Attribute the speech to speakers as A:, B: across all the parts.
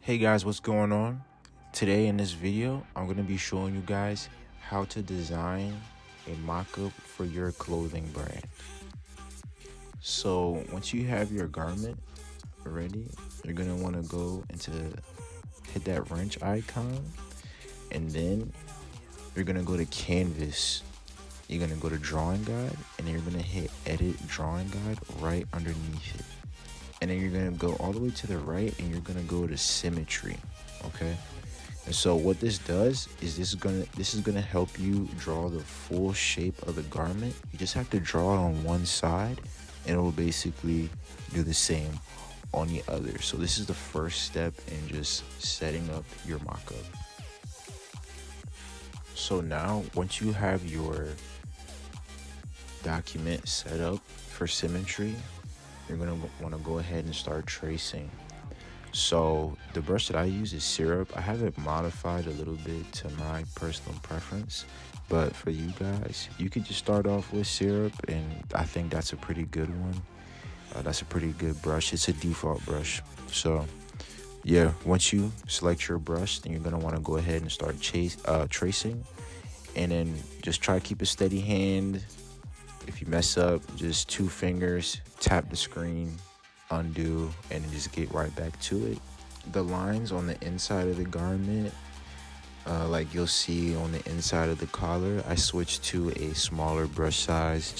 A: Hey guys, what's going on? Today in this video, I'm going to be showing you guys how to design a mock-up for your clothing brand. So once you have your garment ready, you're going to want to go hit that wrench icon, and then you're going to go to canvas. You're going to go to drawing guide, and then you're going to hit edit drawing guide right underneath it. And then you're going to go all the way to the right, and you're going to go to symmetry. Okay, and so what this does is this is gonna help you draw the full shape of the garment. You just have to draw it on one side, and it will basically do the same on the other. So this is the first step in just setting up your mock-up. So now once you have your document set up for symmetry, you're gonna want to go ahead and start tracing. So the brush that I use is Syrup. I have it modified a little bit to my personal preference, but for you guys, you could just start off with Syrup, and I think that's a pretty good one. That's a pretty good brush. It's a default brush. So yeah, once you select your brush, then you're gonna want to go ahead and start tracing, and then just try to keep a steady hand. If you mess up, just 2 fingers, tap the screen, undo, and just get right back to it. The lines on the inside of the garment, like you'll see on the inside of the collar, I switched to a smaller brush size.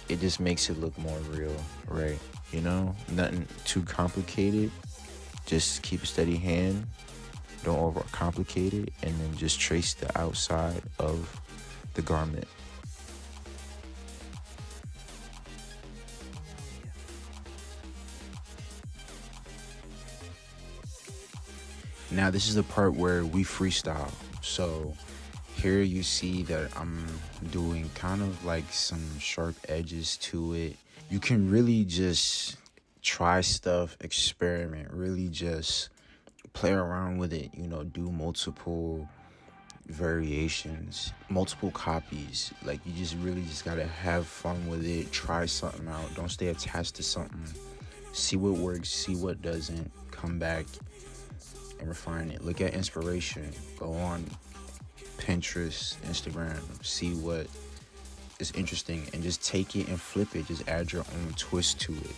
A: It just makes it look more real, right? You know, nothing too complicated. Just keep a steady hand, don't overcomplicate it, and then just trace the outside of the garment. Now this is the part where we freestyle. So here you see that I'm doing kind of like some sharp edges to it. You can really just try stuff, experiment, really just play around with it, you know, do multiple variations, multiple copies. Like you just really just gotta have fun with it, try something out, don't stay attached to something. See what works, see what doesn't, come back and refine it. Look at inspiration, go on Pinterest, Instagram, see what is interesting, and just take it and flip it. Just add your own twist to it.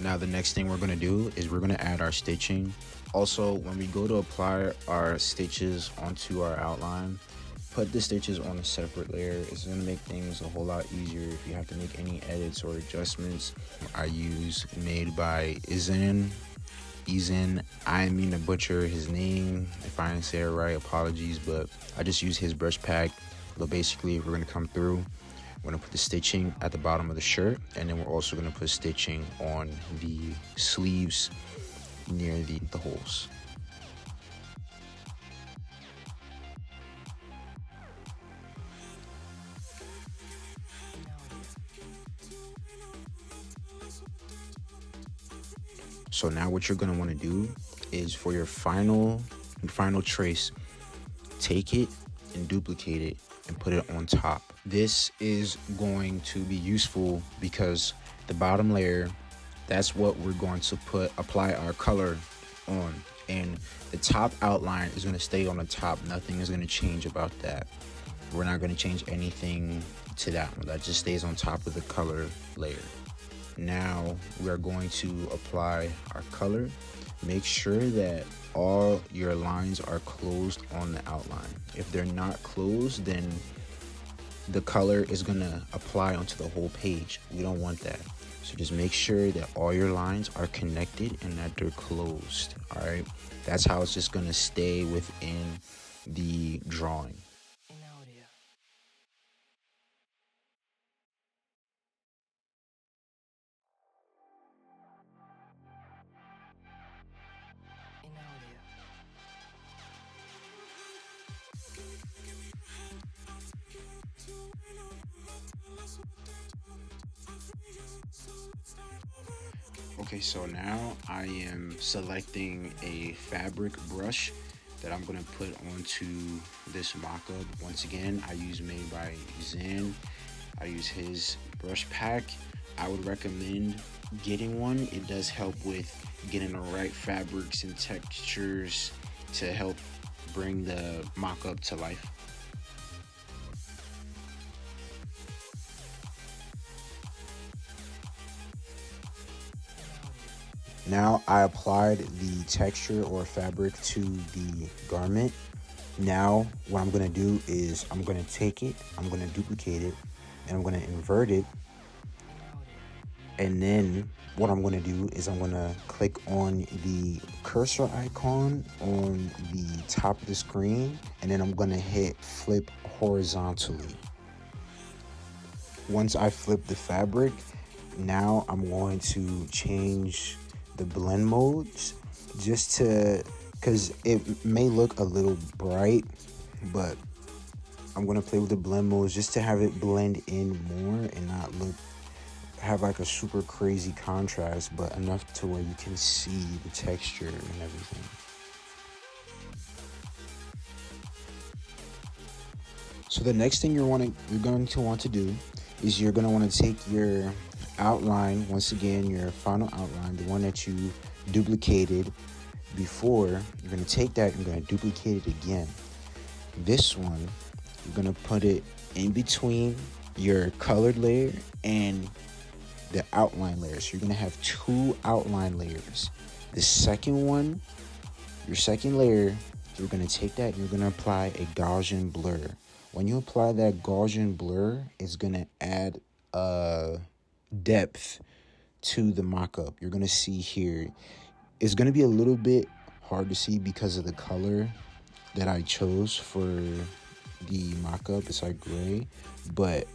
A: Now the next thing we're gonna do is we're gonna add our stitching. Also, when we go to apply our stitches onto our outline, put the stitches on a separate layer. It's gonna make things a whole lot easier if you have to make any edits or adjustments. I use Made by Izan. I mean to butcher his name. If I didn't say it right, apologies, but I just use his brush pack. But basically, we're gonna come through, we're gonna put the stitching at the bottom of the shirt, and then we're also gonna put stitching on the sleeves near the holes. So now what you're gonna want to do is for your final trace, take it and duplicate it and put it on top. This is going to be useful because the bottom layer, that's what we're going to apply our color on, and the top outline is going to stay on the top. Nothing is going to change about that. We're not going to change anything to that one. That just stays on top of the color layer. Now we are going to apply our color. Make sure that all your lines are closed on the outline. If they're not closed, then the color is gonna apply onto the whole page. We don't want that. So just make sure that all your lines are connected and that they're closed. All right, that's how it's just gonna stay within the drawing. Okay, so now I am selecting a fabric brush that I'm gonna put onto this mock-up. Once again, I use Made by Zen. I use his brush pack, I would recommend getting one. It does help with getting the right fabrics and textures to help bring the mock-up to life. Now I applied the texture or fabric to the garment. Now what I'm gonna do is I'm gonna take it, I'm gonna duplicate it, and I'm gonna invert it. And then what I'm gonna do is I'm gonna click on the cursor icon on the top of the screen, and then I'm gonna hit flip horizontally. Once I flip the fabric, now I'm going to change the blend modes just to, because it may look a little bright, but I'm gonna play with the blend modes just to have it blend in more and not have like a super crazy contrast, but enough to where you can see the texture and everything. So the next thing you're going to want to do is you're going to want to take your outline, once again, your final outline, the one that you duplicated before. You're going to take that and you're going to duplicate it again. This one, you're going to put it in between your colored layer and the outline layer. So you're going to have two outline layers. The second one, your second layer, you're going to take that and you're going to apply a Gaussian blur. When you apply that Gaussian blur, it's going to add depth to the mock-up. You're going to see here, it's going to be a little bit hard to see because of the color that I chose for the mock-up. It's like gray, but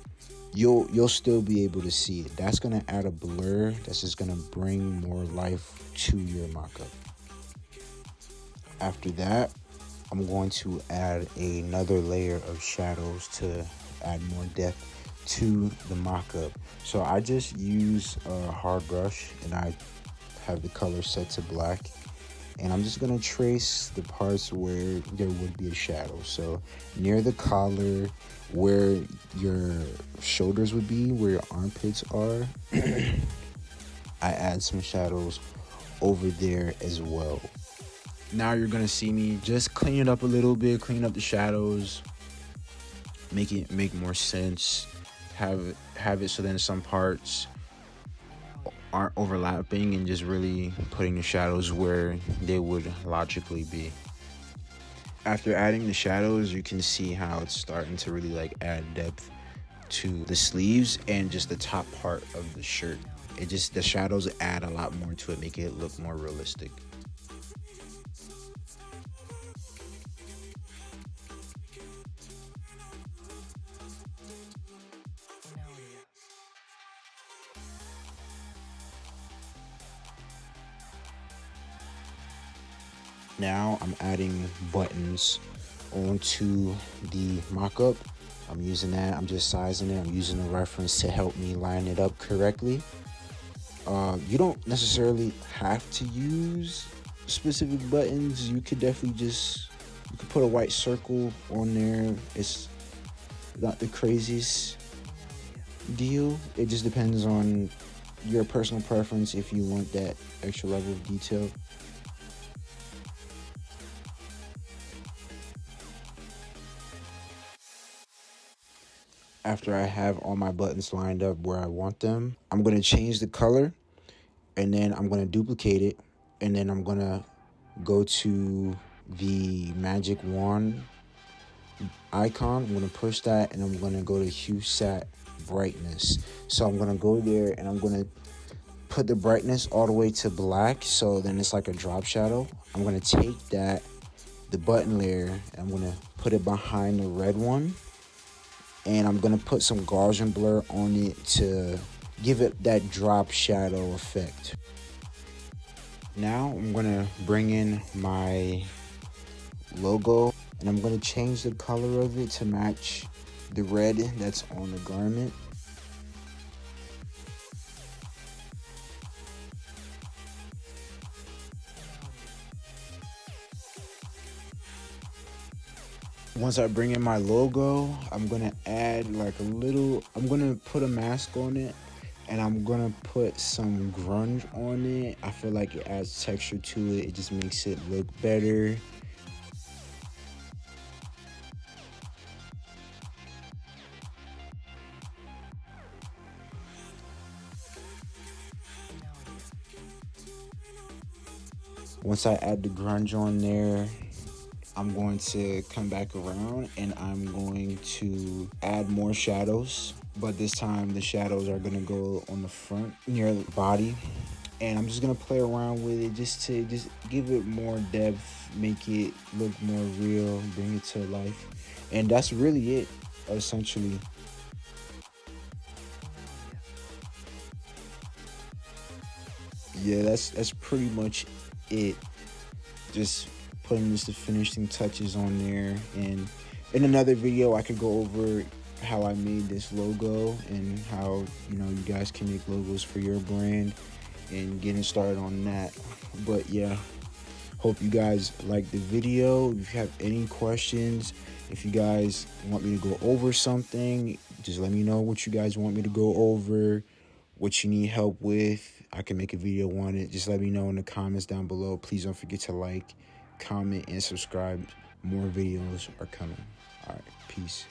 A: you'll still be able to see it. That's going to add a blur that's just going to bring more life to your mock-up. After that, I'm going to add another layer of shadows to add more depth to the mock-up. So I just use a hard brush and I have the color set to black. And I'm just gonna trace the parts where there would be a shadow. So near the collar, where your shoulders would be, where your armpits are, I add some shadows over there as well. Now you're gonna see me just clean it up a little bit, clean up the shadows, make it make more sense, have it so then some parts aren't overlapping and just really putting the shadows where they would logically be. After adding the shadows, you can see how it's starting to really like add depth to the sleeves and just the top part of the shirt. The shadows add a lot more to it, make it look more realistic. Now I'm adding buttons onto the mock-up. I'm using that, I'm just sizing it, I'm using a reference to help me line it up correctly. You don't necessarily have to use specific buttons. You could definitely you could put a white circle on there. It's not the craziest deal. It just depends on your personal preference if you want that extra level of detail. After I have all my buttons lined up where I want them, I'm going to change the color and then I'm going to duplicate it, and then I'm going to go to the magic wand icon. I'm going to push that and I'm going to go to hue set brightness. So I'm going to go there and I'm going to put the brightness all the way to black, so then it's like a drop shadow. I'm going to take the button layer, and I'm going to put it behind the red one, and I'm going to put some Gaussian blur on it to give it that drop shadow effect. Now I'm going to bring in my logo, and I'm going to change the color of it to match the red that's on the garment. Once I bring in my logo, I'm gonna add like a little, I'm gonna put a mask on it, and I'm gonna put some grunge on it. I feel like it adds texture to it. It just makes it look better. Once I add the grunge on there, I'm going to come back around and I'm going to add more shadows. But this time the shadows are gonna go on the front near the body. And I'm just gonna play around with it just to give it more depth, make it look more real, bring it to life. And that's really it, essentially. Yeah, that's pretty much it. Just putting just the finishing touches on there. And in another video, I could go over how I made this logo and how, you know, you guys can make logos for your brand and getting started on that. But yeah, hope you guys like the video. If you have any questions, if you guys want me to go over something, just let me know what you guys want me to go over, what you need help with. I can make a video on it. Just let me know in the comments down below. Please don't forget to like, comment, and subscribe. More videos are coming. All right, peace.